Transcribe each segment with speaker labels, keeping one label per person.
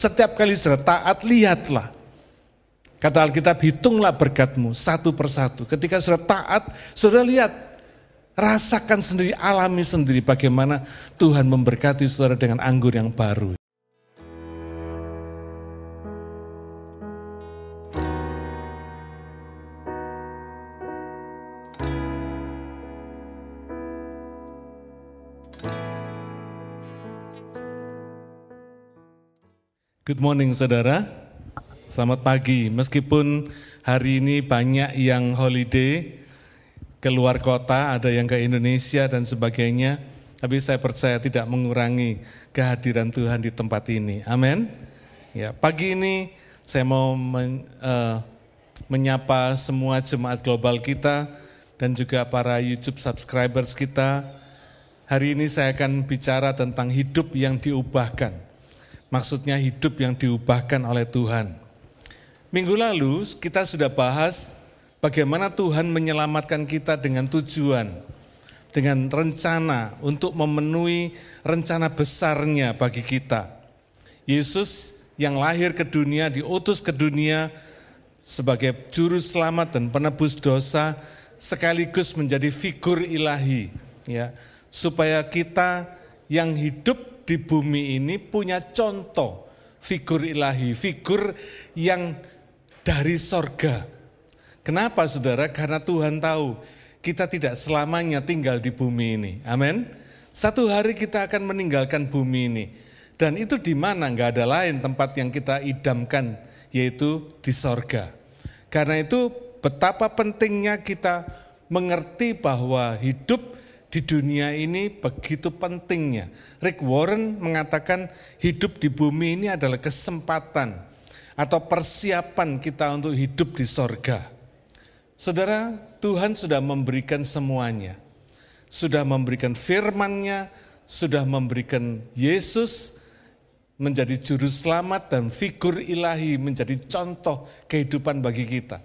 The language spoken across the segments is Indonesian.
Speaker 1: Setiap kali saudara taat, lihatlah. Kata Alkitab, hitunglah berkatmu satu persatu. Ketika saudara taat, saudara lihat, rasakan sendiri, alami sendiri bagaimana Tuhan memberkati saudara dengan anggur yang baru. Good morning saudara, selamat pagi. Meskipun hari ini banyak yang holiday, keluar kota, ada yang ke Indonesia dan sebagainya, tapi saya percaya tidak mengurangi kehadiran Tuhan di tempat ini. Amin. Ya, pagi ini saya mau menyapa semua jemaat global kita dan juga para YouTube subscribers kita. Hari ini saya akan bicara tentang hidup yang diubahkan. Maksudnya hidup yang diubahkan oleh Tuhan. Minggu lalu kita sudah bahas bagaimana Tuhan menyelamatkan kita dengan tujuan, dengan rencana untuk memenuhi rencana besarnya bagi kita. Yesus yang lahir ke dunia, diutus ke dunia sebagai juru selamat dan penebus dosa, sekaligus menjadi figur ilahi, ya, supaya kita yang hidup di bumi ini punya contoh figur ilahi, figur yang dari sorga. Kenapa saudara? Karena Tuhan tahu kita tidak selamanya tinggal di bumi ini. Amin. Satu hari kita akan meninggalkan bumi ini. Dan itu di mana? Enggak ada lain tempat yang kita idamkan, yaitu di sorga. Karena itu betapa pentingnya kita mengerti bahwa hidup di dunia ini begitu pentingnya. Rick Warren mengatakan hidup di bumi ini adalah kesempatan atau persiapan kita untuk hidup di sorga. Saudara, Tuhan sudah memberikan semuanya. Sudah memberikan firman-Nya, sudah memberikan Yesus menjadi juru selamat dan figur ilahi menjadi contoh kehidupan bagi kita.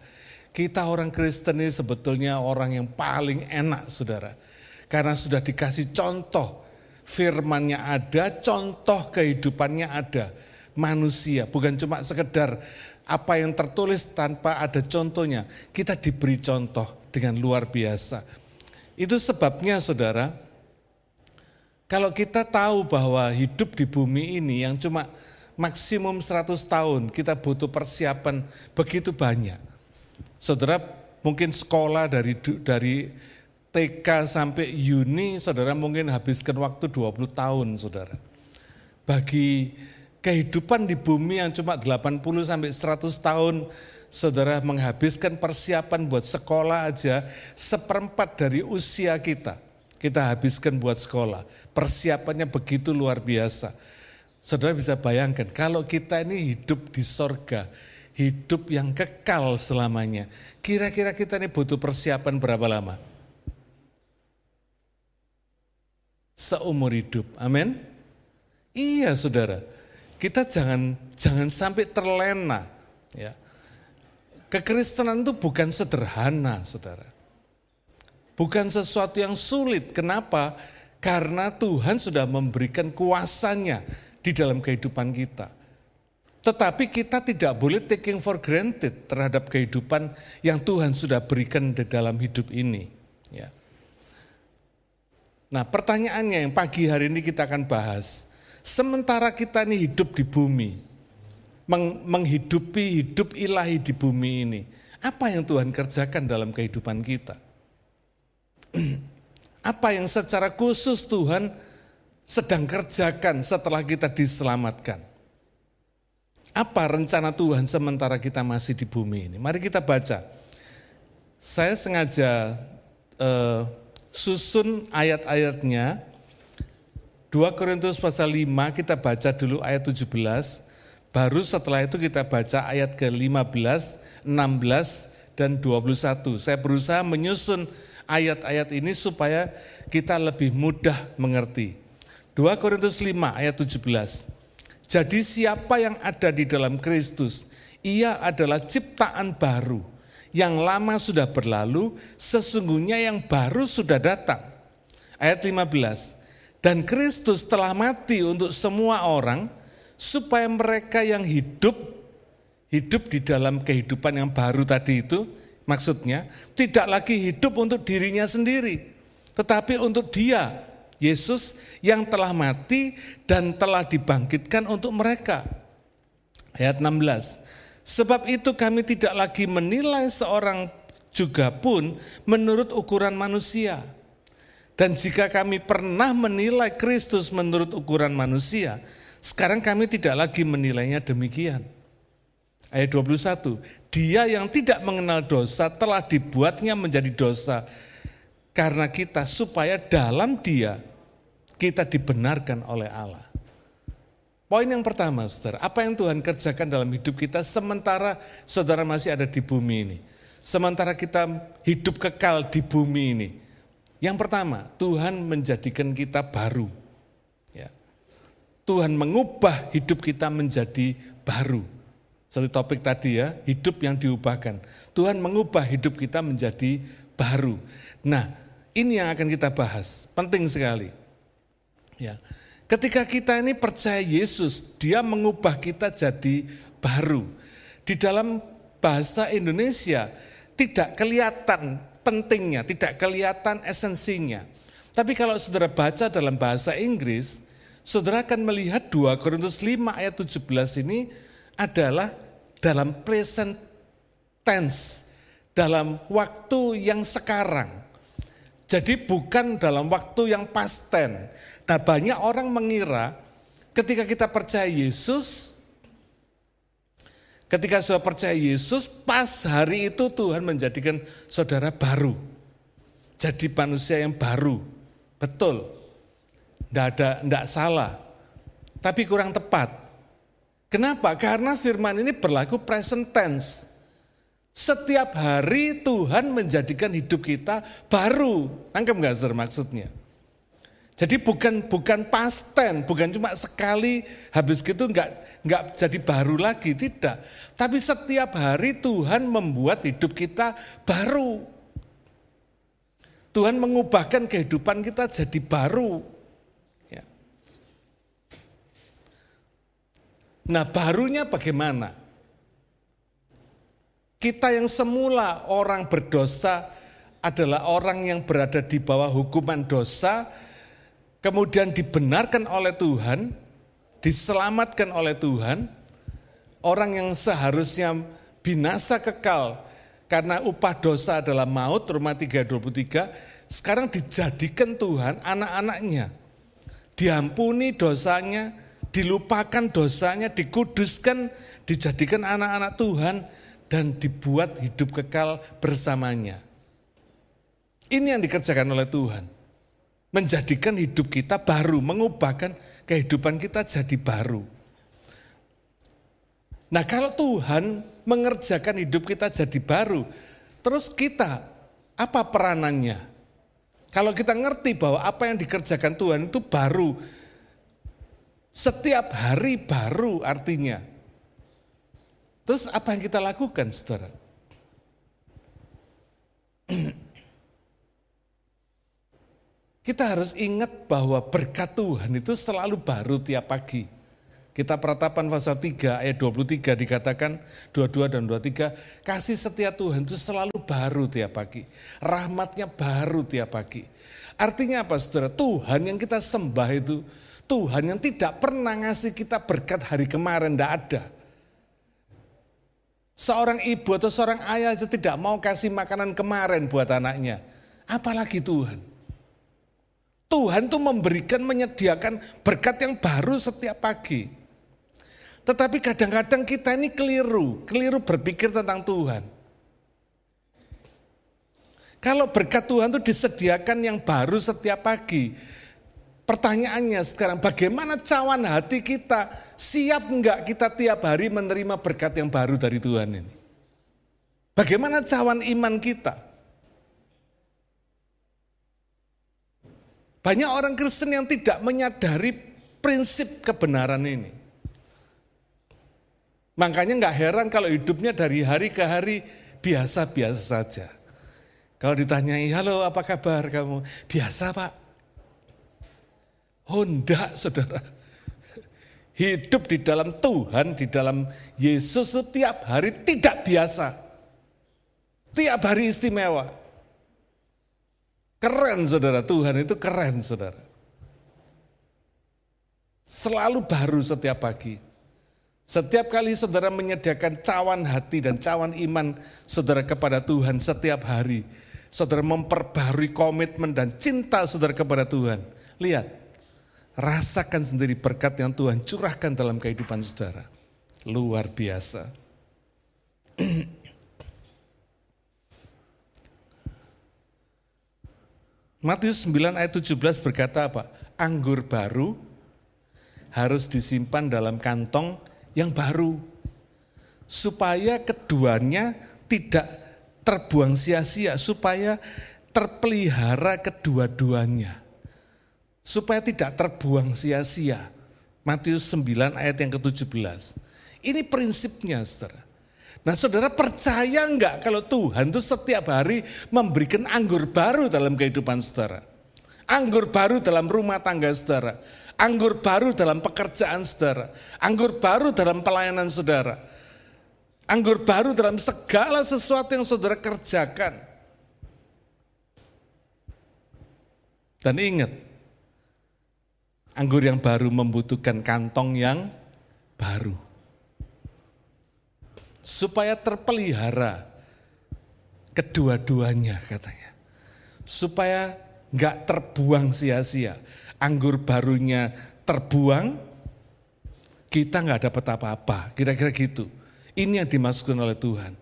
Speaker 1: Kita orang Kristen ini sebetulnya orang yang paling enak, saudara. Karena sudah dikasih contoh, firman-Nya ada, contoh kehidupannya ada. Manusia, bukan cuma sekedar apa yang tertulis tanpa ada contohnya. Kita diberi contoh dengan luar biasa. Itu sebabnya saudara, kalau kita tahu bahwa hidup di bumi ini yang cuma maksimum 100 tahun, kita butuh persiapan begitu banyak. Saudara, mungkin sekolah dari TK sampai Uni, saudara mungkin habiskan waktu 20 tahun, saudara. Bagi kehidupan di bumi yang cuma 80 sampai 100 tahun, saudara menghabiskan persiapan buat sekolah aja, 1/4 dari usia kita habiskan buat sekolah. Persiapannya begitu luar biasa. Saudara bisa bayangkan, kalau kita ini hidup di sorga, hidup yang kekal selamanya, kira-kira kita ini butuh persiapan berapa lama? Seumur hidup, amin. Iya saudara, kita jangan sampai terlena. Ya. Kekristenan itu bukan sederhana saudara, bukan sesuatu yang sulit. Kenapa? Karena Tuhan sudah memberikan kuasanya di dalam kehidupan kita. Tetapi kita tidak boleh taking for granted terhadap kehidupan yang Tuhan sudah berikan di dalam hidup ini. Ya. Nah, pertanyaannya yang pagi hari ini kita akan bahas, sementara kita ini hidup di bumi, menghidupi hidup ilahi di bumi ini, apa yang Tuhan kerjakan dalam kehidupan kita? Apa yang secara khusus Tuhan sedang kerjakan setelah kita diselamatkan? Apa rencana Tuhan sementara kita masih di bumi ini? Mari kita baca. Saya sengaja susun ayat-ayatnya. 2 Korintus pasal 5 kita baca dulu ayat 17, baru setelah itu kita baca ayat ke-15, 16, dan 21. Saya berusaha menyusun ayat-ayat ini supaya kita lebih mudah mengerti. 2 Korintus 5 ayat 17. Jadi siapa yang ada di dalam Kristus, ia adalah ciptaan baru. Yang lama sudah berlalu, sesungguhnya yang baru sudah datang. Ayat 15. Dan Kristus telah mati untuk semua orang, supaya mereka yang hidup di dalam kehidupan yang baru tadi itu, maksudnya tidak lagi hidup untuk dirinya sendiri, tetapi untuk Dia, Yesus yang telah mati dan telah dibangkitkan untuk mereka. Ayat 16, sebab itu kami tidak lagi menilai seorang juga pun menurut ukuran manusia. Dan jika kami pernah menilai Kristus menurut ukuran manusia, sekarang kami tidak lagi menilainya demikian. Ayat 21, Dia yang tidak mengenal dosa telah dibuatnya menjadi dosa karena kita, supaya dalam Dia kita dibenarkan oleh Allah. Poin yang pertama, saudara, apa yang Tuhan kerjakan dalam hidup kita sementara saudara masih ada di bumi ini? Sementara kita hidup kekal di bumi ini. Yang pertama, Tuhan menjadikan kita baru. Ya. Tuhan mengubah hidup kita menjadi baru. Seperti topik tadi ya, hidup yang diubahkan. Tuhan mengubah hidup kita menjadi baru. Nah, ini yang akan kita bahas, penting sekali. Ya. Ketika kita ini percaya Yesus, Dia mengubah kita jadi baru. Di dalam bahasa Indonesia tidak kelihatan pentingnya, tidak kelihatan esensinya. Tapi kalau saudara baca dalam bahasa Inggris, saudara akan melihat 2 Korintus 5 ayat 17 ini adalah dalam present tense, dalam waktu yang sekarang. Jadi bukan dalam waktu yang past tense. Nah, banyak orang mengira ketika kita percaya Yesus, ketika sudah percaya Yesus, pas hari itu Tuhan menjadikan saudara baru. Jadi manusia yang baru. Betul. Enggak salah. Tapi kurang tepat. Kenapa? Karena firman ini berlaku present tense. Setiap hari Tuhan menjadikan hidup kita baru. Nangkep enggak saudara maksudnya? Jadi bukan past tense, bukan cuma sekali habis gitu enggak jadi baru lagi, tidak. Tapi setiap hari Tuhan membuat hidup kita baru. Tuhan mengubahkan kehidupan kita jadi baru. Ya. Nah, barunya bagaimana? Kita yang semula orang berdosa adalah orang yang berada di bawah hukuman dosa, kemudian dibenarkan oleh Tuhan, diselamatkan oleh Tuhan. Orang yang seharusnya binasa kekal karena upah dosa adalah maut, Roma 3:23, sekarang dijadikan Tuhan anak-anaknya. Diampuni dosanya, dilupakan dosanya, dikuduskan, dijadikan anak-anak Tuhan, dan dibuat hidup kekal bersamanya. Ini yang dikerjakan oleh Tuhan. Menjadikan hidup kita baru, mengubahkan kehidupan kita jadi baru. Nah, kalau Tuhan mengerjakan hidup kita jadi baru, terus kita, apa peranannya? Kalau kita ngerti bahwa apa yang dikerjakan Tuhan itu baru, setiap hari baru artinya. Terus apa yang kita lakukan, saudara? Kita harus ingat bahwa berkat Tuhan itu selalu baru tiap pagi. Kita Peratapan pasal 3 ayat 23 dikatakan, 22 dan 23, kasih setia Tuhan itu selalu baru tiap pagi. Rahmatnya baru tiap pagi. Artinya apa saudara? Tuhan yang kita sembah itu, Tuhan yang tidak pernah ngasih kita berkat hari kemarin, tidak ada. Seorang ibu atau seorang ayah aja tidak mau kasih makanan kemarin buat anaknya. Apalagi Tuhan. Tuhan tuh memberikan, menyediakan berkat yang baru setiap pagi. Tetapi kadang-kadang kita ini keliru berpikir tentang Tuhan. Kalau berkat Tuhan itu disediakan yang baru setiap pagi, pertanyaannya sekarang bagaimana cawan hati kita, siap enggak kita tiap hari menerima berkat yang baru dari Tuhan ini? Bagaimana cawan iman kita? Banyak orang Kristen yang tidak menyadari prinsip kebenaran ini. Makanya enggak heran kalau hidupnya dari hari ke hari biasa-biasa saja. Kalau ditanyai, halo apa kabar kamu? Biasa Pak. Oh enggak saudara. Hidup di dalam Tuhan, di dalam Yesus setiap hari tidak biasa. Tiap hari istimewa. Keren saudara, Tuhan itu keren saudara. Selalu baru setiap pagi. Setiap kali saudara menyediakan cawan hati dan cawan iman saudara kepada Tuhan setiap hari. Saudara memperbarui komitmen dan cinta saudara kepada Tuhan. Lihat. Rasakan sendiri berkat yang Tuhan curahkan dalam kehidupan saudara. Luar biasa. Matius 9 ayat 17 berkata apa? Anggur baru harus disimpan dalam kantong yang baru. Supaya keduanya tidak terbuang sia-sia. Supaya terpelihara kedua-duanya. Supaya tidak terbuang sia-sia. Matius 9 ayat yang ke-17. Ini prinsipnya saudara. Nah saudara percaya enggak kalau Tuhan itu setiap hari memberikan anggur baru dalam kehidupan saudara. Anggur baru dalam rumah tangga saudara. Anggur baru dalam pekerjaan saudara. Anggur baru dalam pelayanan saudara. Anggur baru dalam segala sesuatu yang saudara kerjakan. Dan ingat, anggur yang baru membutuhkan kantong yang baru. Supaya terpelihara kedua-duanya katanya. Supaya enggak terbuang sia-sia. Anggur barunya terbuang, kita enggak dapat apa-apa. Kira-kira gitu. Ini yang dimaksudkan oleh Tuhan.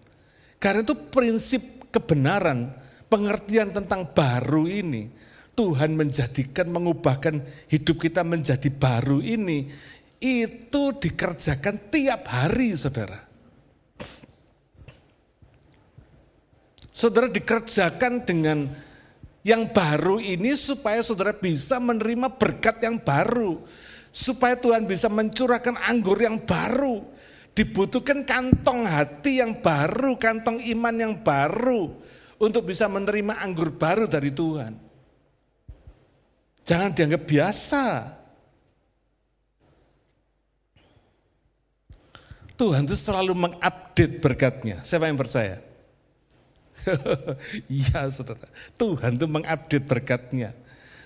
Speaker 1: Karena itu prinsip kebenaran, pengertian tentang baru ini. Tuhan menjadikan, mengubahkan hidup kita menjadi baru ini, itu dikerjakan tiap hari saudara. Saudara dikerjakan dengan yang baru ini supaya saudara bisa menerima berkat yang baru. Supaya Tuhan bisa mencurahkan anggur yang baru. Dibutuhkan kantong hati yang baru, kantong iman yang baru. Untuk bisa menerima anggur baru dari Tuhan. Jangan dianggap biasa. Tuhan itu selalu mengupdate berkatnya. Siapa yang percaya? Iya saudara, Tuhan itu mengupdate berkatnya.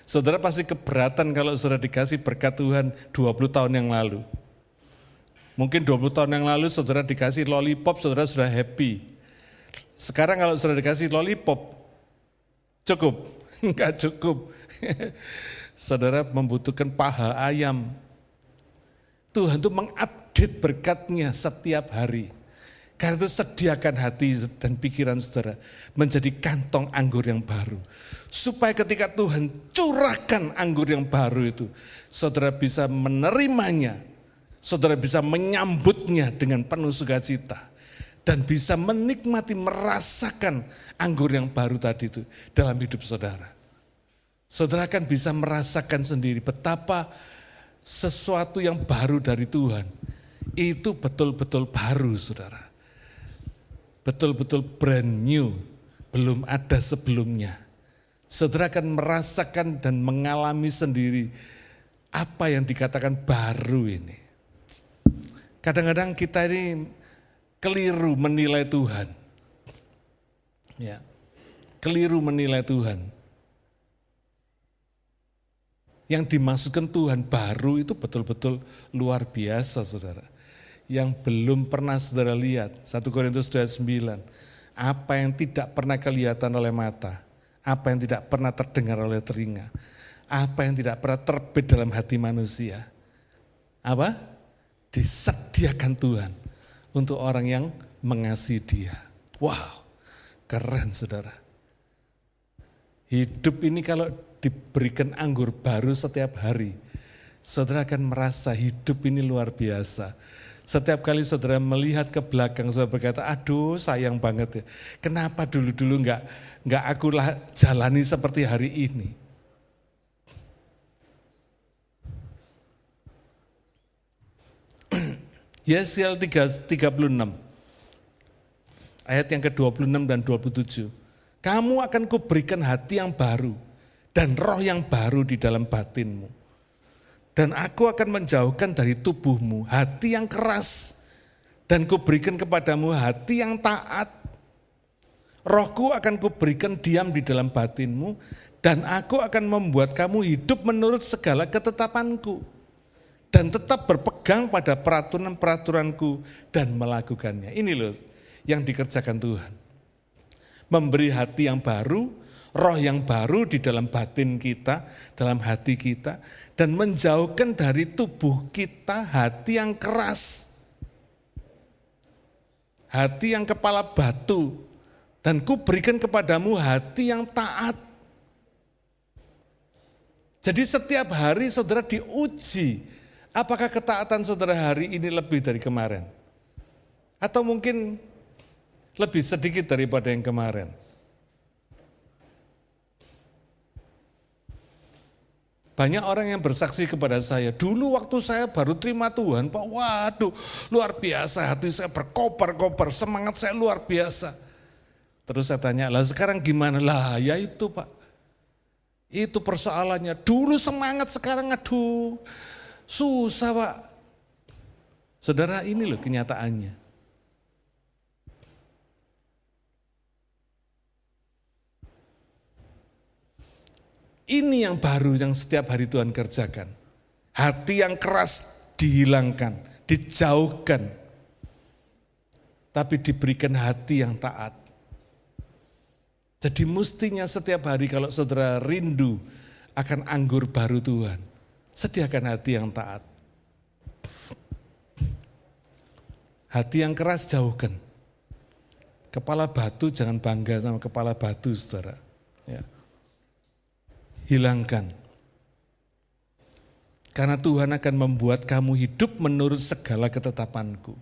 Speaker 1: Saudara pasti keberatan kalau saudara dikasih berkat Tuhan 20 tahun yang lalu. Mungkin 20 tahun yang lalu saudara dikasih lollipop, saudara sudah happy. Sekarang kalau saudara dikasih lollipop, cukup? Enggak cukup. Saudara membutuhkan paha ayam. Tuhan itu mengupdate berkatnya setiap hari. Karena itu sediakan hati dan pikiran saudara menjadi kantong anggur yang baru. Supaya ketika Tuhan curahkan anggur yang baru itu, saudara bisa menerimanya, saudara bisa menyambutnya dengan penuh sukacita. Dan bisa menikmati, merasakan anggur yang baru tadi itu dalam hidup saudara. Saudara akan bisa merasakan sendiri betapa sesuatu yang baru dari Tuhan itu betul-betul baru saudara. Betul-betul brand new, belum ada sebelumnya. Saudara akan merasakan dan mengalami sendiri apa yang dikatakan baru ini. Kadang-kadang kita ini keliru menilai Tuhan. Ya, keliru menilai Tuhan. Yang dimaksudkan Tuhan baru itu betul-betul luar biasa saudara. Yang belum pernah saudara lihat. 1 Korintus 2:9. Apa yang tidak pernah kelihatan oleh mata. Apa yang tidak pernah terdengar oleh telinga. Apa yang tidak pernah terbit dalam hati manusia. Apa? Disediakan Tuhan untuk orang yang mengasihi Dia. Wow, keren saudara. Hidup ini kalau diberikan anggur baru setiap hari, saudara akan merasa hidup ini luar biasa. Setiap kali saudara melihat ke belakang, saudara berkata, aduh sayang banget ya. Kenapa dulu-dulu enggak aku jalani seperti hari ini. Yesaya 36, ayat yang ke-26 dan 27. Kamu akan kuberikan hati yang baru dan roh yang baru di dalam batinmu. Dan aku akan menjauhkan dari tubuhmu hati yang keras, dan kuberikan kepadamu hati yang taat. Rohku akan kuberikan diam di dalam batinmu, dan aku akan membuat kamu hidup menurut segala ketetapanku, dan tetap berpegang pada peraturan-peraturanku dan melakukannya. Ini loh yang dikerjakan Tuhan. Memberi hati yang baru, roh yang baru di dalam batin kita, dalam hati kita, dan menjauhkan dari tubuh kita hati yang keras, hati yang kepala batu, dan kuberikan kepadamu hati yang taat. Jadi setiap hari saudara diuji, apakah ketaatan saudara hari ini lebih dari kemarin? Atau mungkin lebih sedikit daripada yang kemarin? Banyak orang yang bersaksi kepada saya, dulu waktu saya baru terima Tuhan, Pak, waduh luar biasa, hati saya berkobar-kobar, semangat saya luar biasa. Terus saya tanya, lah sekarang gimana? Lah ya itu Pak, itu persoalannya, dulu semangat sekarang aduh susah Pak. Saudara, ini loh kenyataannya. Ini yang baru yang setiap hari Tuhan kerjakan. Hati yang keras dihilangkan, dijauhkan. Tapi diberikan hati yang taat. Jadi mestinya setiap hari kalau saudara rindu akan anggur baru Tuhan, sediakan hati yang taat. Hati yang keras jauhkan. Kepala batu jangan bangga sama kepala batu saudara. Ya. Hilangkan. Karena Tuhan akan membuat kamu hidup menurut segala ketetapanku.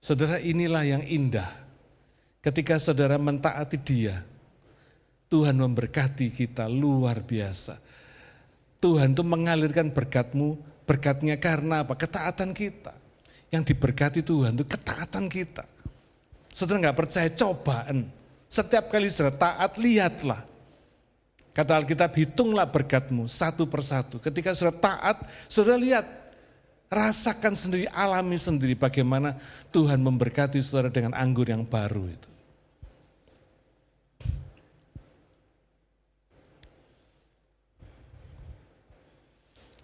Speaker 1: Saudara, inilah yang indah. Ketika saudara mentaati Dia, Tuhan memberkati kita luar biasa. Tuhan itu mengalirkan berkatnya karena apa? Ketaatan kita. Yang diberkati Tuhan itu ketaatan kita. Saudara nggak percaya, cobaan. Setiap kali saudara taat, lihatlah. Kata Alkitab, hitunglah berkatmu satu persatu. Ketika saudara taat, saudara lihat, rasakan sendiri, alami sendiri bagaimana Tuhan memberkati saudara dengan anggur yang baru itu.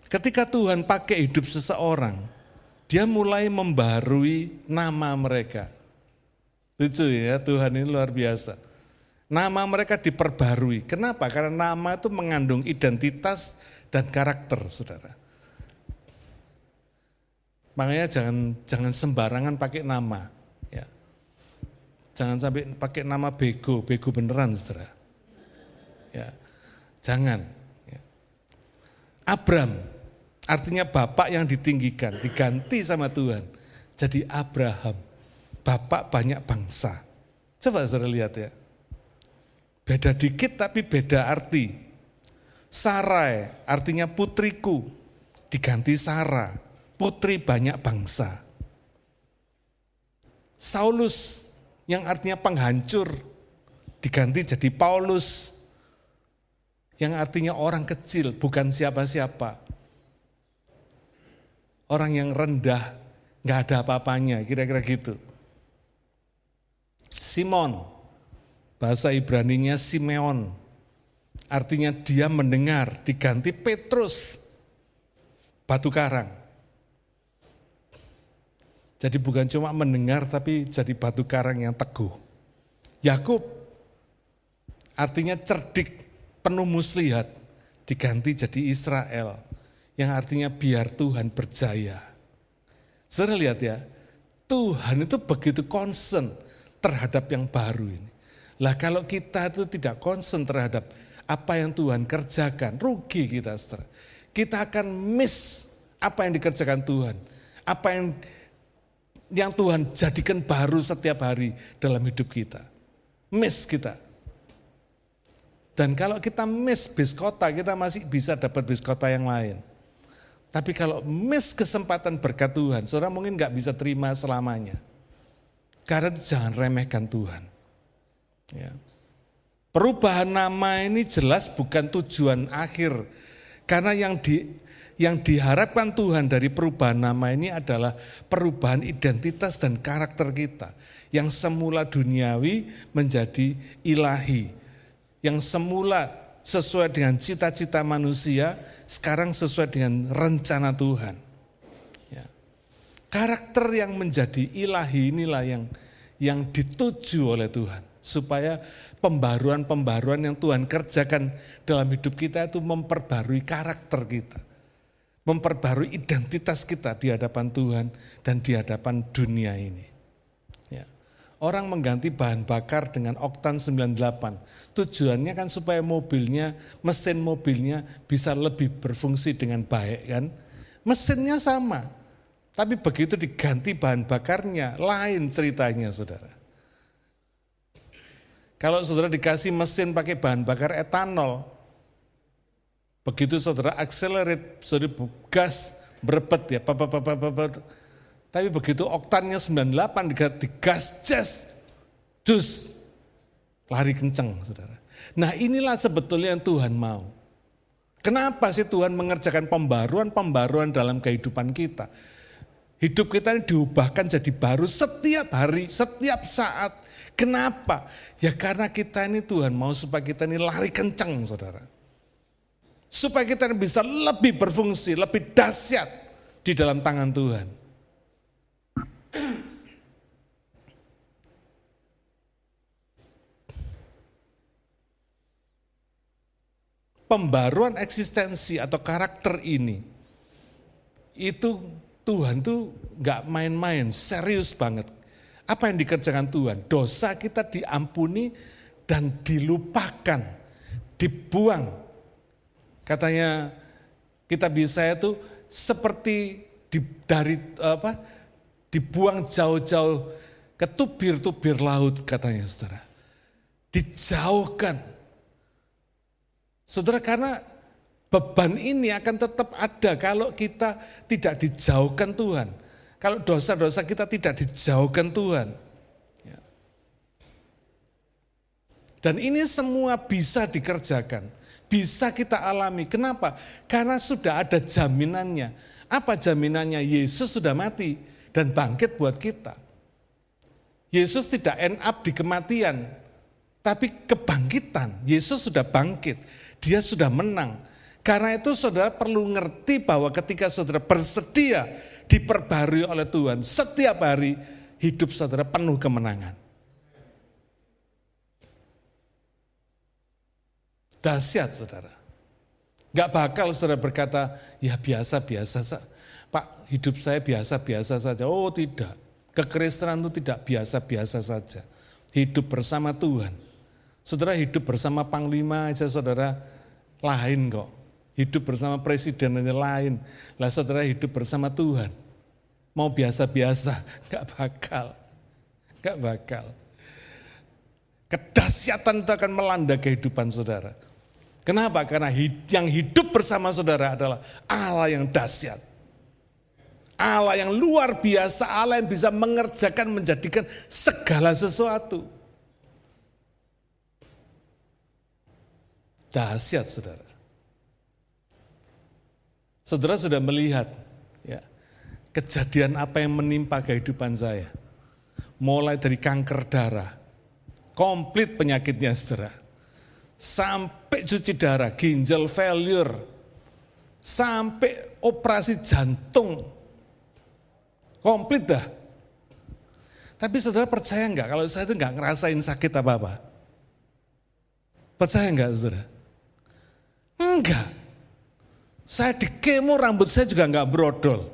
Speaker 1: Ketika Tuhan pakai hidup seseorang, Dia mulai membarui nama mereka. Lucu ya, Tuhan ini luar biasa. Nama mereka diperbarui. Kenapa? Karena nama itu mengandung identitas dan karakter, saudara. Makanya jangan sembarangan pakai nama. Ya. Jangan sampai pakai nama bego beneran, saudara. Ya. Jangan. Ya. Abram, artinya bapak yang ditinggikan, diganti sama Tuhan. Jadi Abraham, bapak banyak bangsa. Coba saudara lihat ya. Beda dikit tapi beda arti. Sarai artinya putriku, diganti Sarah, putri banyak bangsa. Saulus yang artinya penghancur, diganti jadi Paulus, yang artinya orang kecil, bukan siapa-siapa. Orang yang rendah, gak ada apa-apanya, kira-kira gitu. Simon, bahasa Ibraninya Simeon, artinya dia mendengar, diganti Petrus, batu karang. Jadi bukan cuma mendengar tapi jadi batu karang yang teguh. Yakub, artinya cerdik, penuh muslihat, diganti jadi Israel, yang artinya biar Tuhan berjaya. Saudara lihat ya, Tuhan itu begitu concern terhadap yang baru ini. Lah kalau kita itu tidak concern terhadap apa yang Tuhan kerjakan, rugi kita, saudara. Kita akan miss apa yang dikerjakan Tuhan. Apa yang Tuhan jadikan baru setiap hari dalam hidup kita. Miss kita. Dan kalau kita miss bis kota, kita masih bisa dapat bis kota yang lain. Tapi kalau miss kesempatan berkat Tuhan, saudara mungkin gak bisa terima selamanya. Karena jangan remehkan Tuhan. Ya. Perubahan nama ini jelas bukan tujuan akhir, karena yang diharapkan Tuhan dari perubahan nama ini adalah perubahan identitas dan karakter kita. Yang semula duniawi menjadi ilahi. Yang semula sesuai dengan cita-cita manusia, sekarang sesuai dengan rencana Tuhan. Ya. Karakter yang menjadi ilahi inilah yang dituju oleh Tuhan. Supaya pembaruan-pembaruan yang Tuhan kerjakan dalam hidup kita itu memperbarui karakter kita. Memperbarui identitas kita di hadapan Tuhan dan di hadapan dunia ini. Ya. Orang mengganti bahan bakar dengan oktan 98. Tujuannya kan supaya mesin mobilnya bisa lebih berfungsi dengan baik kan. Mesinnya sama, tapi begitu diganti bahan bakarnya, lain ceritanya saudara. Kalau saudara dikasih mesin pakai bahan bakar etanol, begitu saudara accelerate, saudara gas, berebet ya, tapi begitu oktannya 98 digas, jus, lari kencang saudara. Nah inilah sebetulnya yang Tuhan mau. Kenapa sih Tuhan mengerjakan pembaruan-pembaruan dalam kehidupan kita? Hidup kita ini diubahkan jadi baru setiap hari, setiap saat. Kenapa? Ya karena kita ini Tuhan mau supaya kita ini lari kencang saudara. Supaya kita ini bisa lebih berfungsi, lebih dahsyat di dalam tangan Tuhan. Pembaruan eksistensi atau karakter ini, itu Tuhan tuh gak main-main, serius banget. Apa yang dikerjakan Tuhan? Dosa kita diampuni dan dilupakan, dibuang. Katanya kitab Yesaya itu seperti dibuang jauh-jauh ke tubir-tubir laut katanya saudara. Dijauhkan. Saudara karena beban ini akan tetap ada kalau kita tidak dijauhkan Tuhan. Kalau dosa-dosa kita tidak dijauhkan Tuhan. Dan ini semua bisa dikerjakan, bisa kita alami. Kenapa? Karena sudah ada jaminannya. Apa jaminannya? Yesus sudah mati dan bangkit buat kita. Yesus tidak end up di kematian, tapi kebangkitan. Yesus sudah bangkit, dia sudah menang. Karena itu saudara perlu ngerti bahwa ketika saudara bersedia diperbarui oleh Tuhan, setiap hari hidup saudara penuh kemenangan. Dahsyat saudara. Gak bakal saudara berkata, ya biasa-biasa saja. Pak, hidup saya biasa-biasa saja. Oh tidak, kekristenan itu tidak biasa-biasa saja. Hidup bersama Tuhan. Saudara hidup bersama Panglima aja saudara, lain kok. Hidup bersama presiden aja lain. Lah saudara hidup bersama Tuhan. Mau biasa-biasa, gak bakal. Gak bakal. Kedahsyatan itu akan melanda kehidupan saudara. Kenapa? Karena yang hidup bersama saudara adalah Allah yang dahsyat. Allah yang luar biasa, Allah yang bisa mengerjakan, menjadikan segala sesuatu. Dahsyat saudara. Saudara sudah melihat ya, kejadian apa yang menimpa kehidupan saya. Mulai dari kanker darah, komplit penyakitnya saudara. Sampai cuci darah, ginjal failure, sampai operasi jantung, komplit dah. Tapi saudara percaya enggak kalau saya itu enggak ngerasain sakit apa-apa? Percaya enggak saudara? Enggak. Saya di kemo rambut saya juga enggak brodol.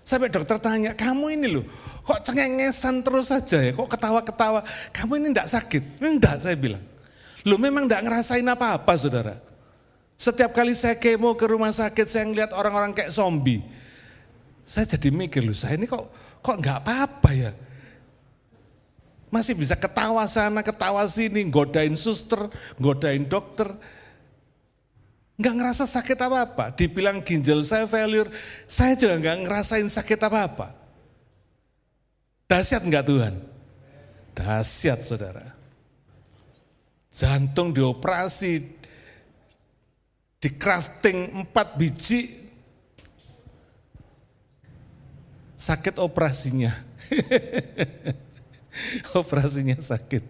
Speaker 1: Sampai dokter tanya, kamu ini loh kok cengengesan terus saja ya, kok ketawa-ketawa, kamu ini enggak sakit? Enggak saya bilang. Loh memang enggak ngerasain apa-apa saudara. Setiap kali saya kemo ke rumah sakit saya ngeliat orang-orang kayak zombie. Saya jadi mikir loh saya ini kok enggak apa-apa ya. Masih bisa ketawa sana, ketawa sini, godain suster, godain dokter. Enggak ngerasa sakit apa-apa. Dibilang ginjal saya failure, saya juga enggak ngerasain sakit apa-apa. Dahsyat enggak Tuhan? Dahsyat saudara. Jantung dioperasi, di crafting 4 biji, sakit operasinya. Operasinya sakit.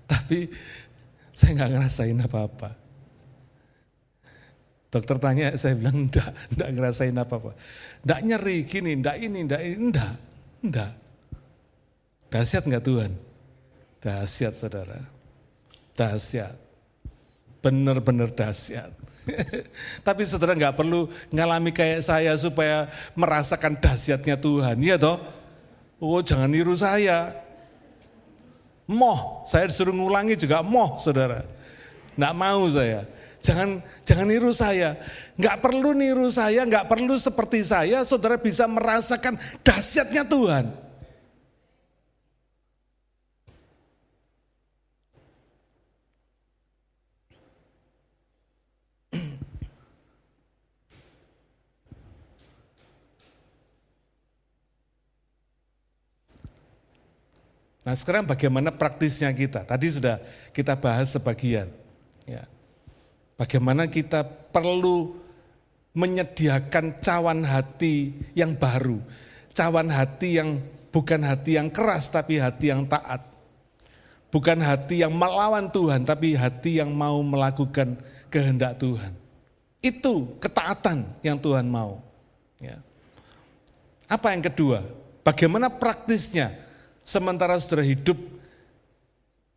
Speaker 1: Tapi saya nggak ngerasain apa-apa. Dokter tanya, saya bilang enggak ngerasain apa-apa. Enggak nyeri gini, enggak. Dahsyat enggak Tuhan? Dahsyat saudara, dahsyat. Benar-benar dahsyat. Tapi saudara enggak perlu ngalami kayak saya supaya merasakan dahsyatnya Tuhan, iya toh? Oh jangan niru saya. Saya disuruh ngulangi juga saudara. Enggak mau saya. Jangan niru saya, nggak perlu niru saya, nggak perlu seperti saya, saudara bisa merasakan dahsyatnya Tuhan. Nah sekarang bagaimana praktisnya kita? Tadi sudah kita bahas sebagian. Ya. Bagaimana kita perlu menyediakan cawan hati yang baru. Cawan hati yang bukan hati yang keras tapi hati yang taat. Bukan hati yang melawan Tuhan tapi hati yang mau melakukan kehendak Tuhan. Itu ketaatan yang Tuhan mau. Ya. Apa yang kedua? Bagaimana praktisnya sementara saudara hidup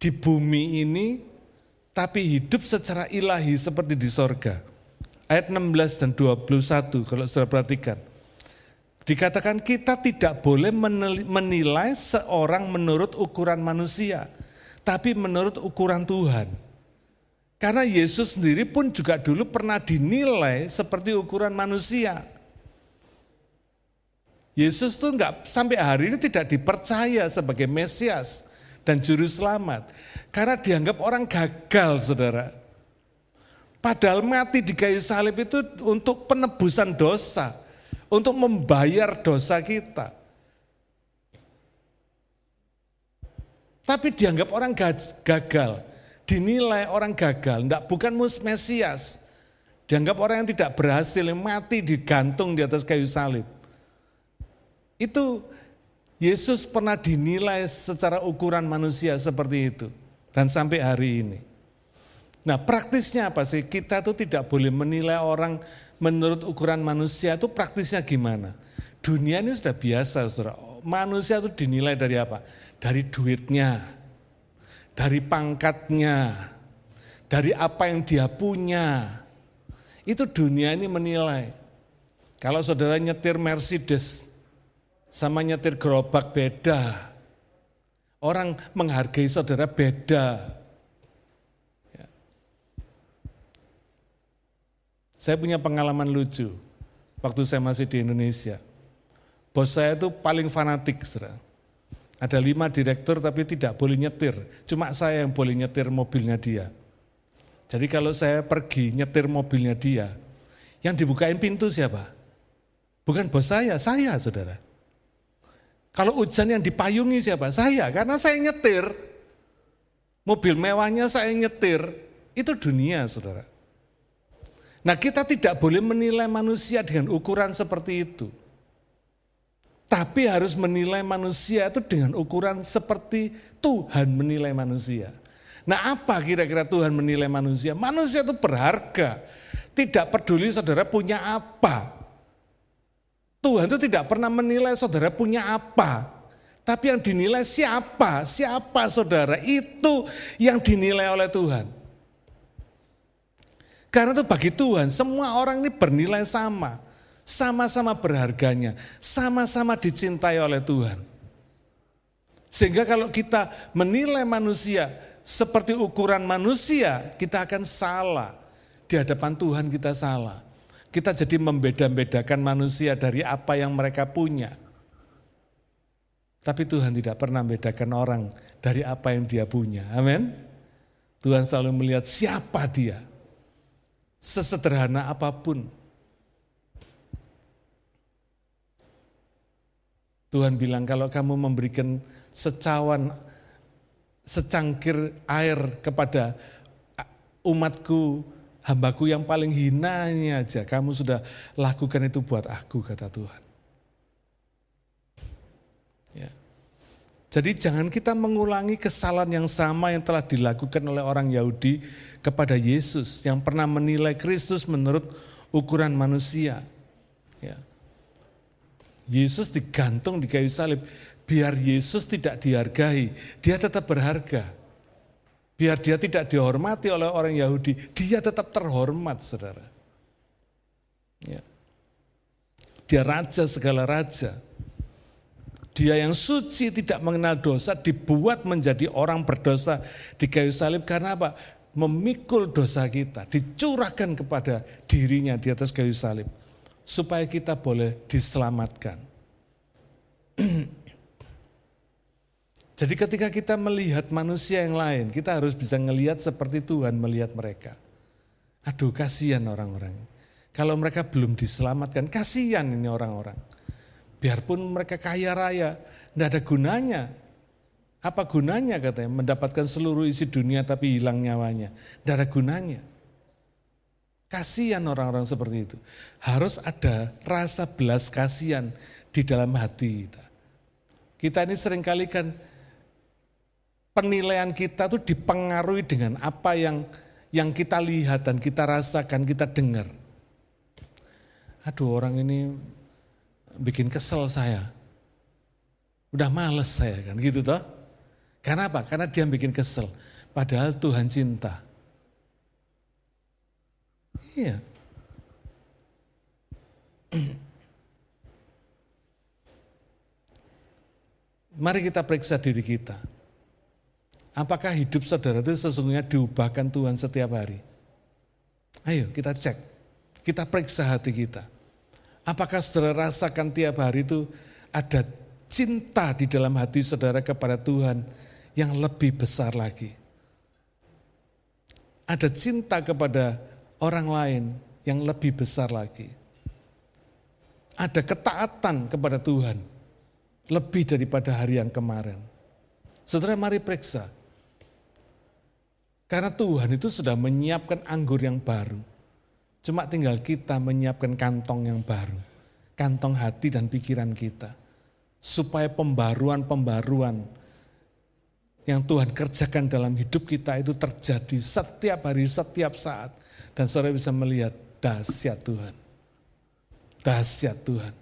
Speaker 1: di bumi ini tapi hidup secara ilahi seperti di sorga. Ayat 16 dan 21 kalau saudara perhatikan. Dikatakan kita tidak boleh menilai seorang menurut ukuran manusia, tapi menurut ukuran Tuhan. Karena Yesus sendiri pun juga dulu pernah dinilai seperti ukuran manusia. Yesus tuh sampai hari ini tidak dipercaya sebagai Mesias dan Juru Selamat. Karena dianggap orang gagal, saudara. Padahal mati di kayu salib itu untuk penebusan dosa, untuk membayar dosa kita. Tapi dianggap orang gagal, dinilai orang gagal, bukan Mesias. Dianggap orang yang tidak berhasil, yang mati digantung di atas kayu salib. Itu Yesus pernah dinilai secara ukuran manusia seperti itu. Dan sampai hari ini. Nah praktisnya apa sih? Kita tuh tidak boleh menilai orang menurut ukuran manusia, itu praktisnya gimana? Dunia ini sudah biasa, saudara. Manusia itu dinilai dari apa? Dari duitnya, dari pangkatnya, dari apa yang dia punya. Itu dunia ini menilai. Kalau saudara nyetir Mercedes sama nyetir gerobak beda. Orang menghargai saudara beda. Ya. Saya punya pengalaman lucu waktu saya masih di Indonesia. Bos saya itu paling fanatik, saudara. Ada 5 direktur tapi tidak boleh nyetir. Cuma saya yang boleh nyetir mobilnya dia. Jadi kalau saya pergi nyetir mobilnya dia, yang dibukain pintu siapa? Bukan bos saya saudara. Kalau hujan yang dipayungi siapa? Saya, karena saya nyetir. Mobil mewahnya saya nyetir. Itu dunia, saudara. Nah kita tidak boleh menilai manusia dengan ukuran seperti itu. Tapi harus menilai manusia itu dengan ukuran seperti Tuhan menilai manusia. Nah apa kira-kira Tuhan menilai manusia? Manusia itu berharga. Tidak peduli saudara punya apa. Tuhan itu tidak pernah menilai saudara punya apa. Tapi yang dinilai siapa saudara. Itu yang dinilai oleh Tuhan. Karena itu bagi Tuhan semua orang ini bernilai sama. Sama-sama berharganya. Sama-sama dicintai oleh Tuhan. Sehingga kalau kita menilai manusia seperti ukuran manusia, kita akan salah. Di hadapan Tuhan kita salah. Kita jadi membeda-bedakan manusia dari apa yang mereka punya. Tapi Tuhan tidak pernah membedakan orang dari apa yang dia punya. Amin. Tuhan selalu melihat siapa dia. Sesederhana apapun. Tuhan bilang kalau kamu memberikan secangkir air kepada umatku, hambaku yang paling hina ini aja, kamu sudah lakukan itu buat aku, kata Tuhan. Jadi jangan kita mengulangi kesalahan yang sama yang telah dilakukan oleh orang Yahudi kepada Yesus yang pernah menilai Kristus menurut ukuran manusia. Ya. Yesus digantung di kayu salib, biar Yesus tidak dihargai, dia tetap berharga. Biar dia tidak dihormati oleh orang Yahudi, dia tetap terhormat, saudara. Ya. Dia raja segala raja. Dia yang suci tidak mengenal dosa dibuat menjadi orang berdosa di kayu salib karena apa? Memikul dosa kita, dicurahkan kepada dirinya di atas kayu salib supaya kita boleh diselamatkan. Jadi ketika kita melihat manusia yang lain, kita harus bisa melihat seperti Tuhan melihat mereka. Aduh, kasihan orang-orang. Kalau mereka belum diselamatkan, kasihan ini orang-orang. Biarpun mereka kaya raya, tidak ada gunanya. Apa gunanya katanya mendapatkan seluruh isi dunia tapi hilang nyawanya. Tidak ada gunanya. Kasihan orang-orang seperti itu. Harus ada rasa belas kasihan di dalam hati kita. Kita ini seringkali kan penilaian kita tuh dipengaruhi dengan apa yang kita lihat dan kita rasakan, kita dengar. Aduh, orang ini bikin kesel saya. Udah males saya kan gitu toh. Karena apa? Karena dia bikin kesel. Padahal Tuhan cinta. Iya. Mari kita periksa diri kita. Apakah hidup saudara itu sesungguhnya diubahkan Tuhan setiap hari? Ayo kita cek. Kita periksa hati kita. Apakah saudara rasakan tiap hari itu ada cinta di dalam hati saudara kepada Tuhan yang lebih besar lagi? Ada cinta kepada orang lain yang lebih besar lagi. Ada ketaatan kepada Tuhan lebih daripada hari yang kemarin. Saudara mari periksa. Karena Tuhan itu sudah menyiapkan anggur yang baru. Cuma tinggal kita menyiapkan kantong yang baru. Kantong hati dan pikiran kita. Supaya pembaruan-pembaruan yang Tuhan kerjakan dalam hidup kita itu terjadi setiap hari, setiap saat. Dan saudara bisa melihat dahsyat Tuhan. Dahsyat Tuhan.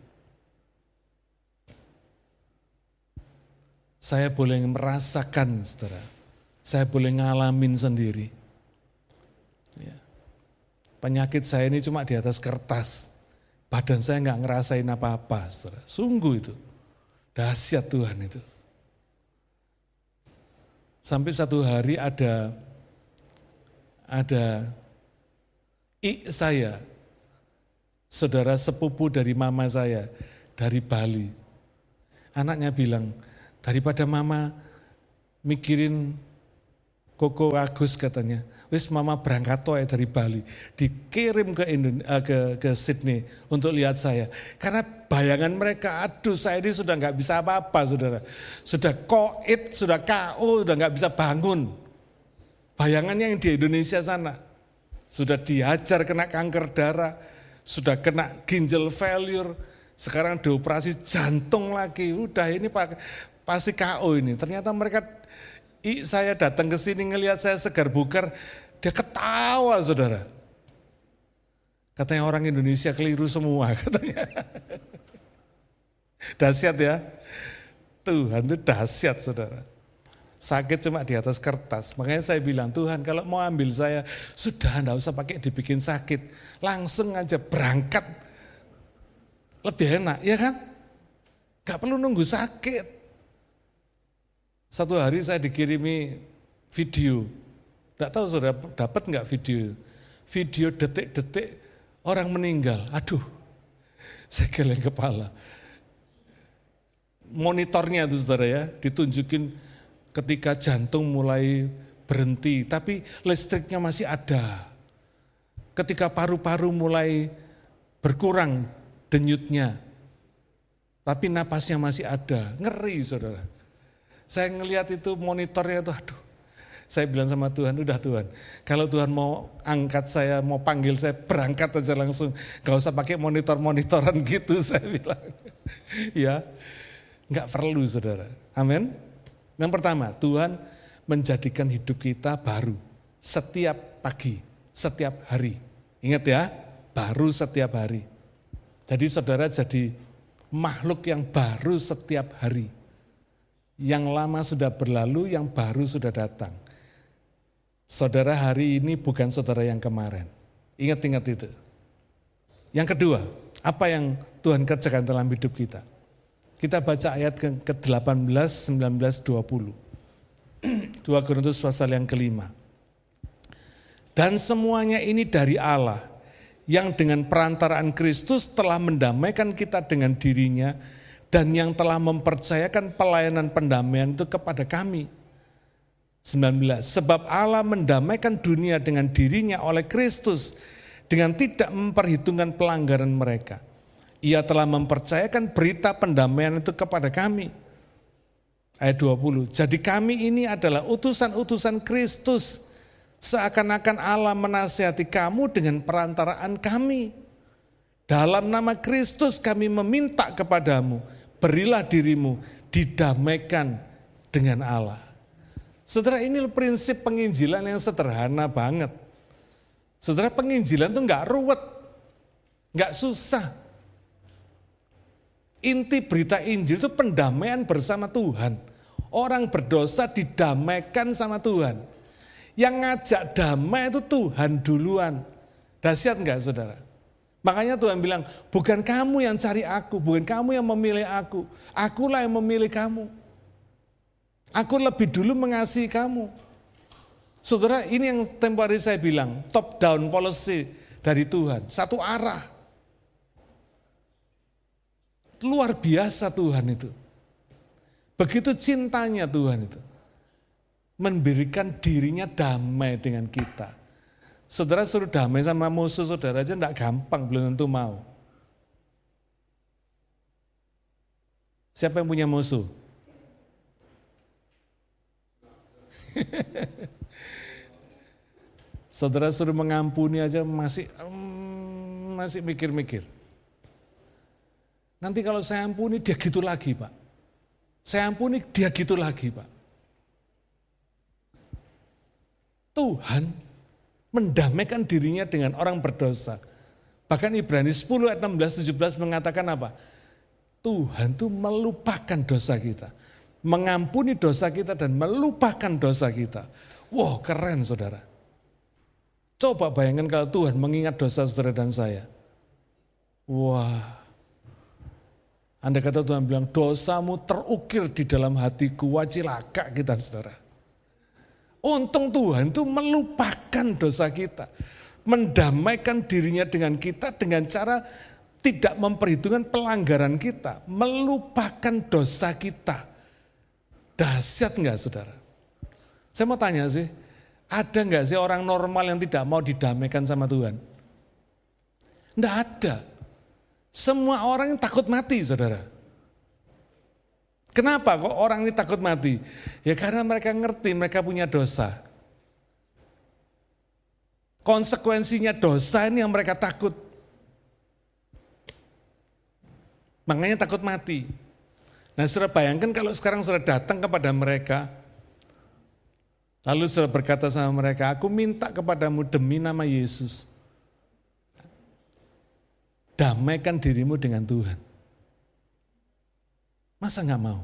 Speaker 1: Saya boleh merasakan, saudara. Saya boleh ngalamin sendiri. Ya. Penyakit saya ini cuma di atas kertas. Badan saya nggak ngerasain apa-apa, saudara. Sungguh itu. Dahsyat Tuhan itu. Sampai satu hari ada saya, saudara sepupu dari mama saya, dari Bali. Anaknya bilang, daripada mama mikirin Koko Agus katanya, wis mama berangkat toh dari Bali, dikirim ke Sydney untuk lihat saya. Karena bayangan mereka, aduh saya ini sudah nggak bisa apa-apa saudara. Sudah koit, sudah KO, sudah nggak bisa bangun. Bayangannya yang di Indonesia sana. Sudah diajar kena kanker darah, sudah kena ginjal failure, sekarang dioperasi jantung lagi. Udah ini pasti KO ini. Ternyata mereka, saya datang ke sini ngelihat saya segar bugar, dia ketawa saudara. Katanya orang Indonesia keliru semua katanya. Dahsyat ya. Tuhan itu dahsyat saudara. Sakit cuma di atas kertas. Makanya saya bilang, Tuhan kalau mau ambil saya, sudah enggak usah pakai dibikin sakit. Langsung aja berangkat. Lebih enak, ya kan? Gak perlu nunggu sakit. Satu hari saya dikirimi video. Enggak tahu saudara dapat enggak video. Video detik-detik orang meninggal. Aduh, saya geleng kepala. Monitornya itu saudara ya, ditunjukin ketika jantung mulai berhenti, tapi listriknya masih ada. Ketika paru-paru mulai berkurang denyutnya, tapi napasnya masih ada. Ngeri saudara. Saya ngelihat itu monitornya itu, aduh. Saya bilang sama Tuhan, udah Tuhan, kalau Tuhan mau angkat saya, mau panggil saya, berangkat aja langsung. Gak usah pakai monitor-monitoran gitu, saya bilang. Ya, gak perlu saudara. Amin. Yang pertama, Tuhan menjadikan hidup kita baru setiap pagi, setiap hari. Ingat ya, baru setiap hari. Jadi saudara jadi makhluk yang baru setiap hari. Yang lama sudah berlalu, yang baru sudah datang. Saudara hari ini bukan saudara yang kemarin. Ingat-ingat itu. Yang kedua, apa yang Tuhan kerjakan dalam hidup kita? Kita baca ayat ke-18, 19, 20. 2 Korintus pasal yang kelima. Dan semuanya ini dari Allah, yang dengan perantaraan Kristus telah mendamaikan kita dengan dirinya, dan yang telah mempercayakan pelayanan pendamaian itu kepada kami. 19. Sebab Allah mendamaikan dunia dengan dirinya oleh Kristus, dengan tidak memperhitungkan pelanggaran mereka. Ia telah mempercayakan berita pendamaian itu kepada kami. Ayat 20. Jadi kami ini adalah utusan-utusan Kristus, seakan-akan Allah menasihati kamu dengan perantaraan kami. Dalam nama Kristus kami meminta kepadamu, berilah dirimu didamaikan dengan Allah. Saudara, ini prinsip penginjilan yang sederhana banget. Saudara, penginjilan itu enggak ruwet, enggak susah. Inti berita Injil itu pendamaian bersama Tuhan. Orang berdosa didamaikan sama Tuhan. Yang ngajak damai itu Tuhan duluan. Dahsyat enggak saudara? Makanya Tuhan bilang, bukan kamu yang cari aku, bukan kamu yang memilih aku. Akulah yang memilih kamu. Aku lebih dulu mengasihi kamu. Saudara, ini yang tempo hari saya bilang, top down policy dari Tuhan. Satu arah. Luar biasa Tuhan itu. Begitu cintanya Tuhan itu. Memberikan dirinya damai dengan kita. Saudara suruh damai sama musuh saudara aja enggak gampang, belum tentu mau. Siapa yang punya musuh? Saudara suruh mengampuni aja masih mikir-mikir. Nanti kalau saya ampuni dia gitu lagi Pak. Saya ampuni dia gitu lagi Pak. Tuhan mendamaikan dirinya dengan orang berdosa. Bahkan Ibrani 10 ayat 16-17 mengatakan apa? Tuhan itu melupakan dosa kita. Mengampuni dosa kita dan melupakan dosa kita. Wow, keren saudara. Coba bayangkan kalau Tuhan mengingat dosa saudara dan saya. Wah. Andai kata Tuhan bilang, dosamu terukir di dalam hatiku, wacilaka kita saudara. Untung Tuhan itu melupakan dosa kita. Mendamaikan dirinya dengan kita dengan cara tidak memperhitungkan pelanggaran kita. Melupakan dosa kita. Dahsyat enggak saudara? Saya mau tanya sih, ada enggak sih orang normal yang tidak mau didamaikan sama Tuhan? Enggak ada. Semua orang yang takut mati saudara. Kenapa kok orang ini takut mati? Ya karena mereka ngerti mereka punya dosa. Konsekuensinya dosa ini yang mereka takut. Makanya takut mati. Nah saudara bayangkan kalau sekarang saudara datang kepada mereka, lalu saudara berkata sama mereka, aku minta kepadamu demi nama Yesus, damaikan dirimu dengan Tuhan. Masa gak mau?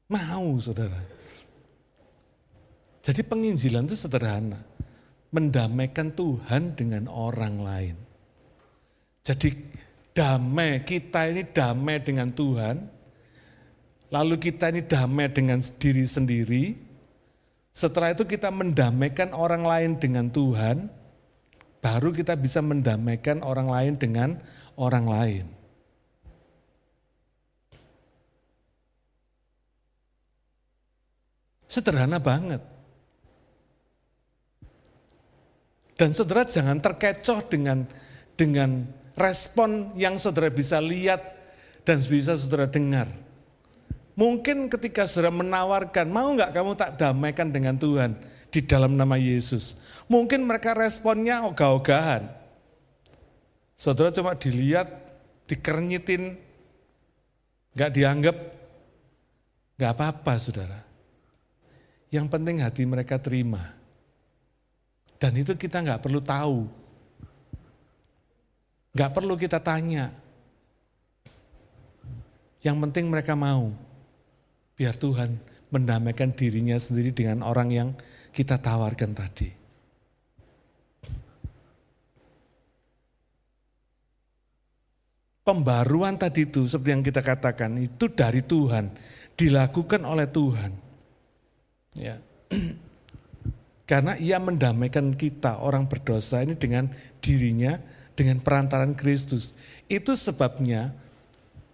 Speaker 1: Mau saudara. Jadi penginjilan itu sederhana. Mendamaikan Tuhan dengan orang lain. Jadi damai, kita ini damai dengan Tuhan. Lalu kita ini damai dengan diri sendiri. Setelah itu kita mendamaikan orang lain dengan Tuhan. Baru kita bisa mendamaikan orang lain dengan orang lain. Sederhana banget. Dan saudara jangan terkecoh dengan respon yang saudara bisa lihat dan bisa saudara dengar. Mungkin ketika saudara menawarkan, mau nggak kamu tak damaikan dengan Tuhan di dalam nama Yesus. Mungkin mereka responnya ogah-ogahan. Saudara cuma dilihat, dikernitin, nggak dianggap. Gak apa-apa saudara. Yang penting hati mereka terima. Dan itu kita gak perlu tahu. Gak perlu kita tanya. Yang penting mereka mau. Biar Tuhan mendamaikan dirinya sendiri dengan orang yang kita tawarkan tadi. Pembaruan tadi itu seperti yang kita katakan itu dari Tuhan, dilakukan oleh Tuhan. Ya. Karena ia mendamaikan kita orang berdosa ini dengan dirinya, dengan perantaran Kristus. Itu sebabnya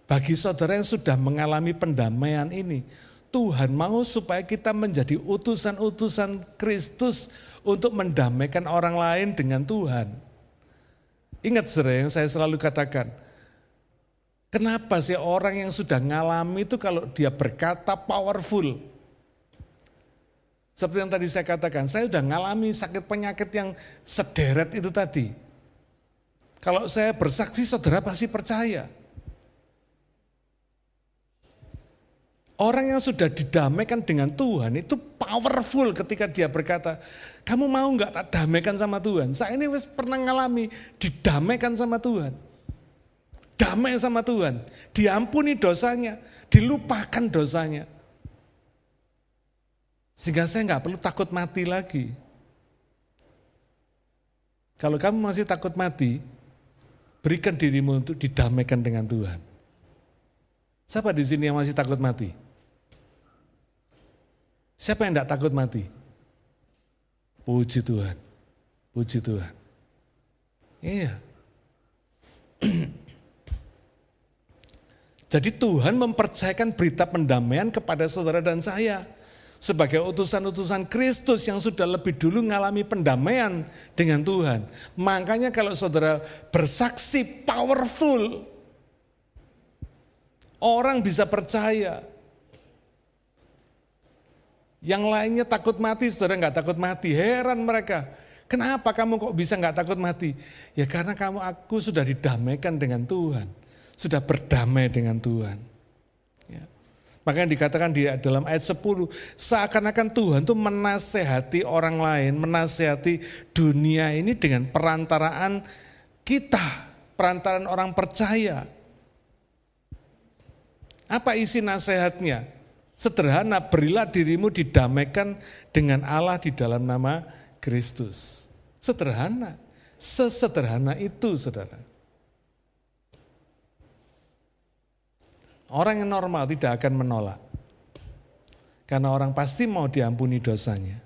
Speaker 1: bagi saudara yang sudah mengalami pendamaian ini, Tuhan mau supaya kita menjadi utusan-utusan Kristus untuk mendamaikan orang lain dengan Tuhan. Ingat saudara yang saya selalu katakan, kenapa sih orang yang sudah ngalami itu kalau dia berkata powerful? Seperti yang tadi saya katakan, saya sudah ngalami sakit penyakit yang sederet itu tadi. Kalau saya bersaksi, saudara pasti percaya. Orang yang sudah didamaikan dengan Tuhan itu powerful ketika dia berkata, kamu mau nggak tak damaikan sama Tuhan? Saya ini pernah ngalami didamaikan sama Tuhan. Damai sama Tuhan, diampuni dosanya, dilupakan dosanya. Sehingga saya nggak perlu takut mati lagi. Kalau kamu masih takut mati, berikan dirimu untuk didamaikan dengan Tuhan. Siapa di sini yang masih takut mati? Siapa yang tidak takut mati? Puji Tuhan. Puji Tuhan. Iya. Jadi Tuhan mempercayakan berita pendamaian kepada saudara dan saya. Sebagai utusan-utusan Kristus yang sudah lebih dulu mengalami pendamaian dengan Tuhan. Makanya kalau saudara bersaksi powerful, orang bisa percaya. Yang lainnya takut mati, saudara nggak takut mati. Heran mereka, kenapa kamu kok bisa nggak takut mati? Ya karena aku sudah didamaikan dengan Tuhan, sudah berdamai dengan Tuhan. Ya. Makanya dikatakan di dalam ayat 10, seakan-akan Tuhan tuh menasehati orang lain, menasehati dunia ini dengan perantaraan kita, perantaraan orang percaya. Apa isi nasihatnya? Sederhana, berilah dirimu didamaikan dengan Allah di dalam nama Kristus. Sederhana, sesederhana itu saudara. Orang yang normal tidak akan menolak. Karena orang pasti mau diampuni dosanya.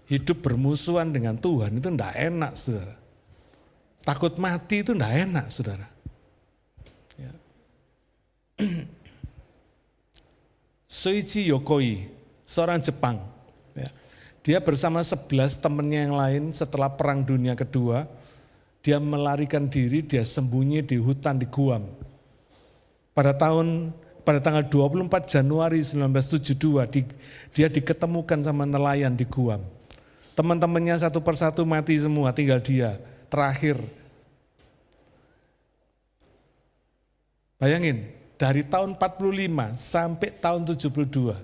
Speaker 1: Hidup bermusuhan dengan Tuhan itu tidak enak saudara. Takut mati itu tidak enak saudara. Ya. Soichi Yokoi, seorang Jepang. Ya. Dia bersama 11 temannya yang lain setelah Perang Dunia Kedua, dia melarikan diri, dia sembunyi di hutan di Guam. Pada tanggal 24 Januari 1972, dia diketemukan sama nelayan di Guam. Teman-temannya satu persatu mati semua, tinggal dia, terakhir. Bayangin, dari tahun 45 sampai tahun 72,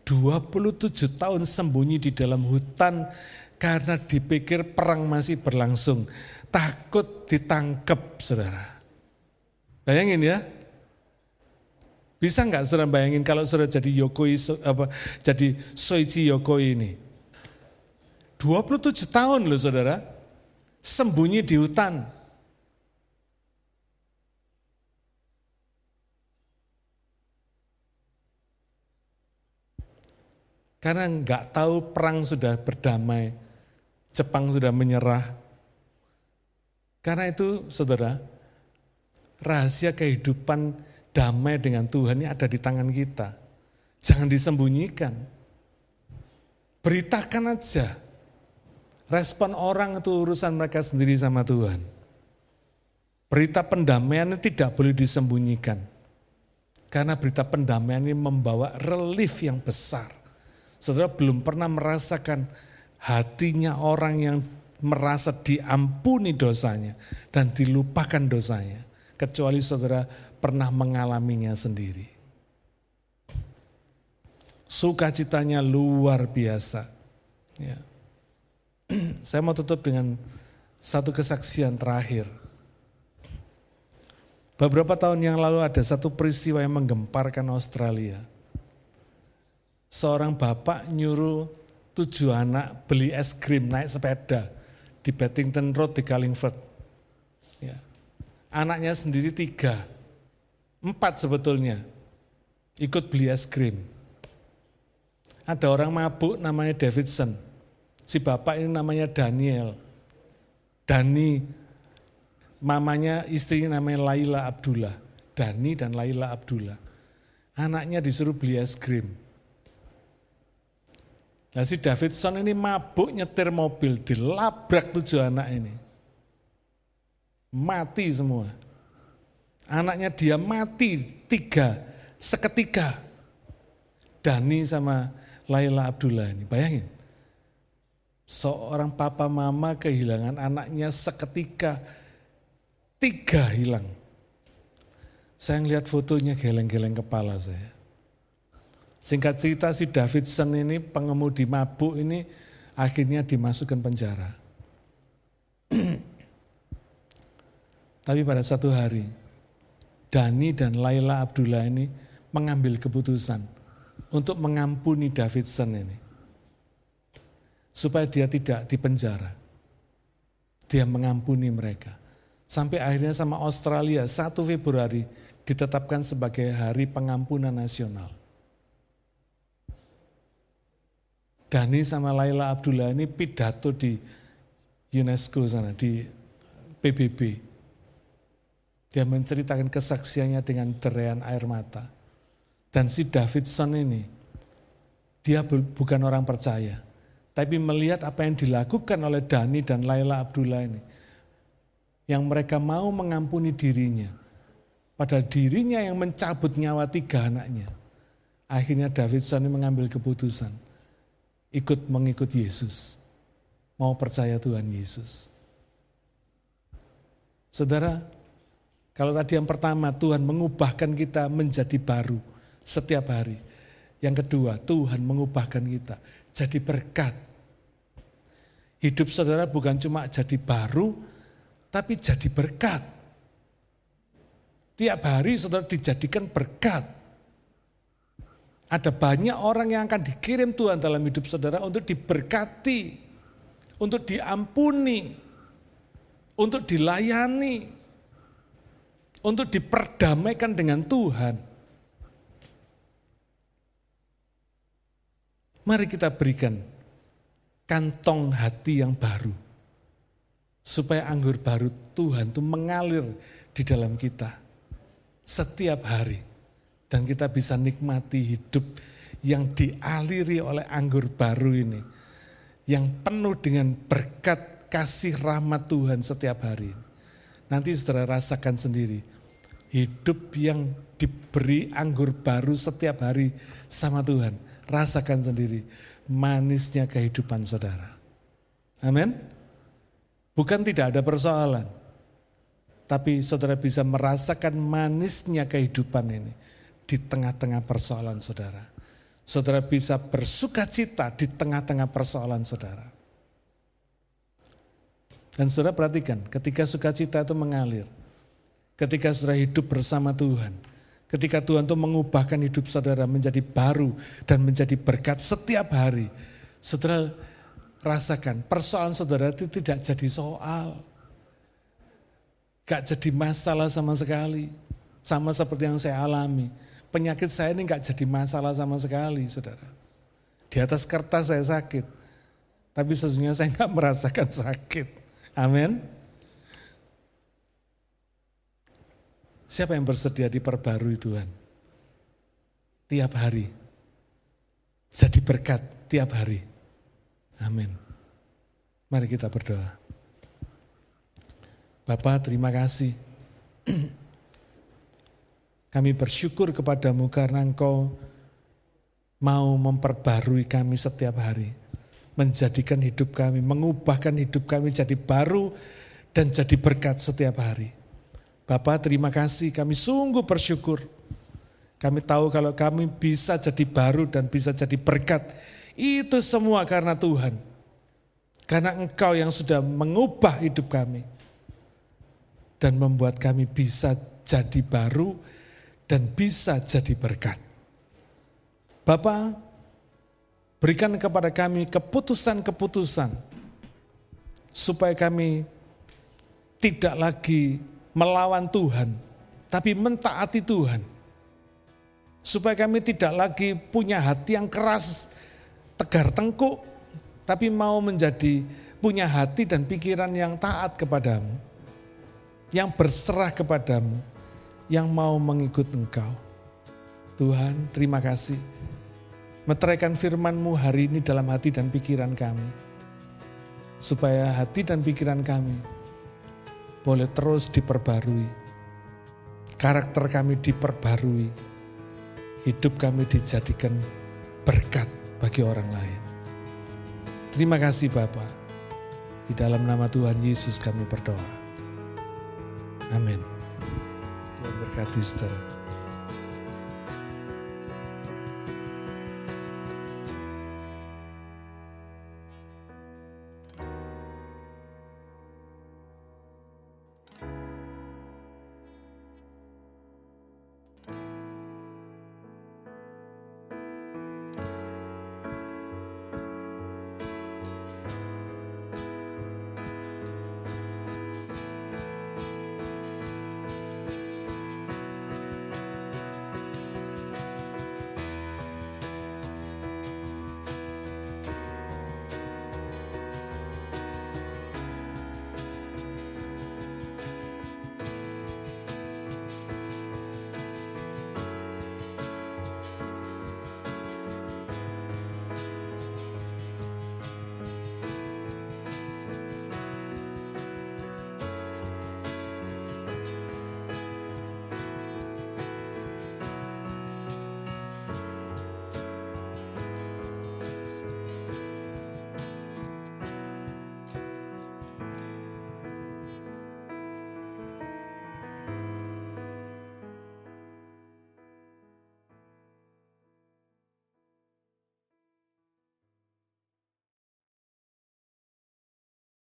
Speaker 1: 27 tahun sembunyi di dalam hutan karena dipikir perang masih berlangsung. Takut ditangkap, saudara. Bayangin ya. Bisa nggak saudara bayangin kalau saudara jadi jadi Soichi Yokoi ini. 27 tahun loh saudara, sembunyi di hutan. Karena nggak tahu perang sudah berdamai, Jepang sudah menyerah. Karena itu saudara, rahasia kehidupan damai dengan Tuhan ini ada di tangan kita. Jangan disembunyikan. Beritakan aja. Respon orang itu urusan mereka sendiri sama Tuhan. Berita pendamaian ini tidak boleh disembunyikan. Karena berita pendamaian ini membawa relief yang besar. Saudara belum pernah merasakan hatinya orang yang merasa diampuni dosanya dan dilupakan dosanya. Kecuali saudara pernah mengalaminya sendiri. Sukacitanya luar biasa. Ya. Saya mau tutup dengan satu kesaksian terakhir. Beberapa tahun yang lalu ada satu peristiwa yang menggemparkan Australia. Seorang bapak nyuruh 7 anak beli es krim naik sepeda di Bettington Road di Carlingford. Ya. Anaknya sendiri 3, 4 sebetulnya ikut beli es krim. Ada orang mabuk namanya Davidson. Si bapak ini namanya Daniel. Dani, mamanya istrinya namanya Laila Abdullah. Dani dan Laila Abdullah. Anaknya disuruh beli es krim. Nah si Davidson ini mabuk nyetir mobil, dilabrak 7 anak ini. Mati semua. Anaknya dia mati 3 seketika. Dani sama Laila Abdullah ini, bayangin. Seorang papa mama kehilangan anaknya seketika, 3 hilang. Saya ngeliat fotonya geleng-geleng kepala saya. Singkat cerita si Davidson ini pengemudi mabuk ini akhirnya dimasukkan penjara. Tapi pada satu hari Dani dan Laila Abdullah ini mengambil keputusan untuk mengampuni Davidson ini. Supaya dia tidak dipenjara. Dia mengampuni mereka. Sampai akhirnya sama Australia 1 Februari ditetapkan sebagai Hari Pengampunan Nasional. Dani sama Laila Abdullah ini pidato di UNESCO sana, di PBB. Dia menceritakan kesaksiannya dengan derean air mata. Dan si Davidson ini, dia bukan orang percaya. Tapi melihat apa yang dilakukan oleh Dani dan Laila Abdullah ini. Yang mereka mau mengampuni dirinya. Padahal dirinya yang mencabut nyawa 3 anaknya. Akhirnya Davidson ini mengambil keputusan. Ikut mengikut Yesus. Mau percaya Tuhan Yesus. Saudara, kalau tadi yang pertama Tuhan mengubahkan kita menjadi baru setiap hari. Yang kedua, Tuhan mengubahkan kita jadi berkat. Hidup saudara bukan cuma jadi baru, tapi jadi berkat. Tiap hari saudara dijadikan berkat. Ada banyak orang yang akan dikirim Tuhan dalam hidup saudara untuk diberkati, untuk diampuni, untuk dilayani, untuk diperdamaikan dengan Tuhan. Mari kita berikan kantong hati yang baru. Supaya anggur baru Tuhan itu mengalir di dalam kita setiap hari. Dan kita bisa nikmati hidup yang dialiri oleh anggur baru ini. Yang penuh dengan berkat kasih rahmat Tuhan setiap hari. Nanti saudara rasakan sendiri. Hidup yang diberi anggur baru setiap hari sama Tuhan. Rasakan sendiri manisnya kehidupan saudara. Amin. Bukan tidak ada persoalan. Tapi saudara bisa merasakan manisnya kehidupan ini di tengah-tengah persoalan saudara. Saudara bisa bersuka cita di tengah-tengah persoalan saudara. Dan saudara perhatikan, ketika sukacita itu mengalir, ketika saudara hidup bersama Tuhan, ketika Tuhan itu mengubahkan hidup saudara menjadi baru dan menjadi berkat setiap hari, saudara rasakan persoalan saudara itu tidak jadi soal. Gak jadi masalah sama sekali. Sama seperti yang saya alami. Penyakit saya ini gak jadi masalah sama sekali, saudara. Di atas kertas saya sakit. Tapi sesungguhnya saya gak merasakan sakit. Amin. Siapa yang bersedia diperbarui Tuhan? Tiap hari. Jadi berkat tiap hari. Amin. Mari kita berdoa. Bapa, terima kasih. Kami bersyukur kepadamu karena Engkau mau memperbarui kami setiap hari. Menjadikan hidup kami, mengubahkan hidup kami jadi baru dan jadi berkat setiap hari. Bapa, terima kasih, kami sungguh bersyukur. Kami tahu kalau kami bisa jadi baru dan bisa jadi berkat, itu semua karena Tuhan. Karena Engkau yang sudah mengubah hidup kami dan membuat kami bisa jadi baru dan bisa jadi berkat. Bapa, berikan kepada kami keputusan-keputusan supaya kami tidak lagi melawan Tuhan, tapi mentaati Tuhan. Supaya kami tidak lagi punya hati yang keras, tegar tengkuk, tapi mau menjadi punya hati dan pikiran yang taat kepadamu, yang berserah kepadamu, yang mau mengikut Engkau. Tuhan, terima kasih. Meteraikan firman-Mu hari ini dalam hati dan pikiran kami, supaya hati dan pikiran kami boleh terus diperbarui, karakter kami diperbarui, hidup kami dijadikan berkat bagi orang lain. Terima kasih Bapa. Di dalam nama Tuhan Yesus kami berdoa. Amin. Tuhan berkati saudara.